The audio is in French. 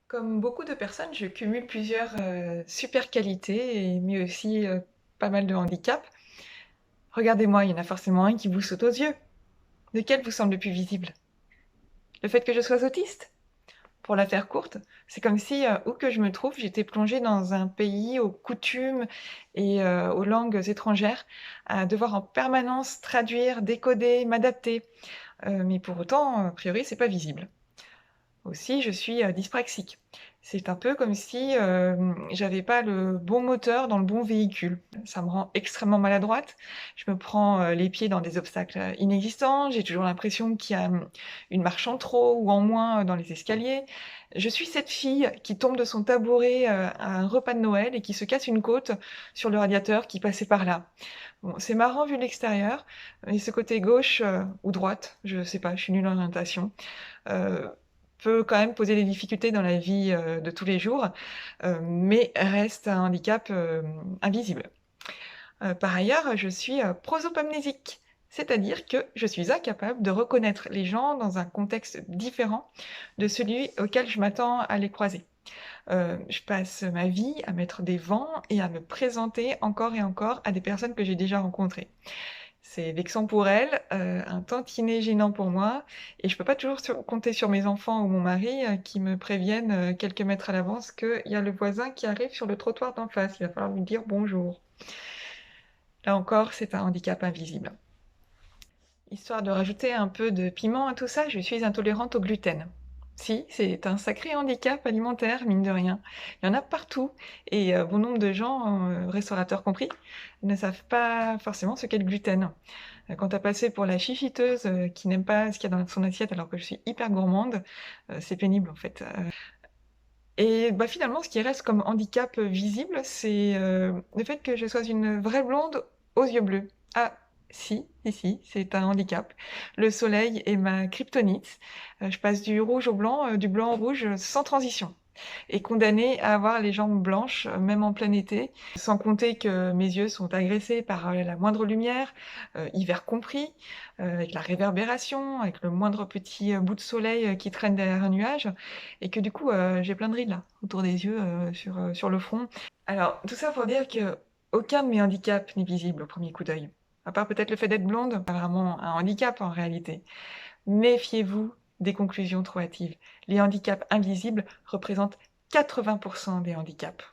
Comme beaucoup de personnes, je cumule plusieurs, super qualités mais aussi, pas mal de handicaps. Regardez-moi, il y en a forcément un qui vous saute aux yeux. Lequel vous semble le plus visible? Le fait que je sois autiste? Pour la faire courte, c'est comme si, où que je me trouve, j'étais plongée dans un pays aux coutumes et aux langues étrangères, à devoir en permanence traduire, décoder, m'adapter, mais pour autant, a priori, c'est pas visible. Aussi, je suis, dyspraxique. C'est un peu comme si, j'avais pas le bon moteur dans le bon véhicule. Ça me rend extrêmement maladroite. Je me prends, les pieds dans des obstacles, inexistants. J'ai toujours l'impression qu'il y a, une marche en trop ou en moins, dans les escaliers. Je suis cette fille qui tombe de son tabouret, à un repas de Noël et qui se casse une côte sur le radiateur qui passait par là. Bon, c'est marrant vu de l'extérieur, mais ce côté gauche, ou droite, je sais pas, je suis nulle en orientation, heu, peut quand même poser des difficultés dans la vie, de tous les jours, mais reste un handicap, invisible. Par ailleurs, je suis, prosopagnésique, c'est-à-dire que je suis incapable de reconnaître les gens dans un contexte différent de celui auquel je m'attends à les croiser. Je passe ma vie à mettre des vents et à me présenter encore et encore à des personnes que j'ai déjà rencontrées. C'est vexant pour elle, un tantinet gênant pour moi et je peux pas toujours compter sur mes enfants ou mon mari, qui me préviennent, quelques mètres à l'avance qu'il y a le voisin qui arrive sur le trottoir d'en face. Il va falloir lui dire bonjour. Là encore, c'est un handicap invisible. Histoire de rajouter un peu de piment à tout ça, je suis intolérante au gluten. Si, c'est un sacré handicap alimentaire, mine de rien. Il y en a partout et bon nombre de gens, restaurateurs compris, ne savent pas forcément ce qu'est le gluten. Quant à passer pour la chifiteuse, qui n'aime pas ce qu'il y a dans son assiette alors que je suis hyper gourmande, c'est pénible en fait, et bah, finalement, ce qui reste comme handicap, visible, c'est, le fait que je sois une vraie blonde aux yeux bleus. Ah si, si, si, c'est un handicap. Le soleil est ma kryptonite. Je passe du rouge au blanc, du blanc au rouge, sans transition et condamnée à avoir les jambes blanches, même en plein été. Sans compter que mes yeux sont agressés par, la moindre lumière, hiver compris, avec la réverbération, avec le moindre petit, bout de soleil, qui traîne derrière un nuage et que du coup, j'ai plein de rides là, autour des yeux, sur le front. Alors tout ça pour dire qu'aucun de mes handicaps n'est visible au premier coup d'œil. À part peut-être le fait d'être blonde, pas vraiment un handicap en réalité. Méfiez-vous des conclusions trop hâtives. Les handicaps invisibles représentent 80 des handicaps.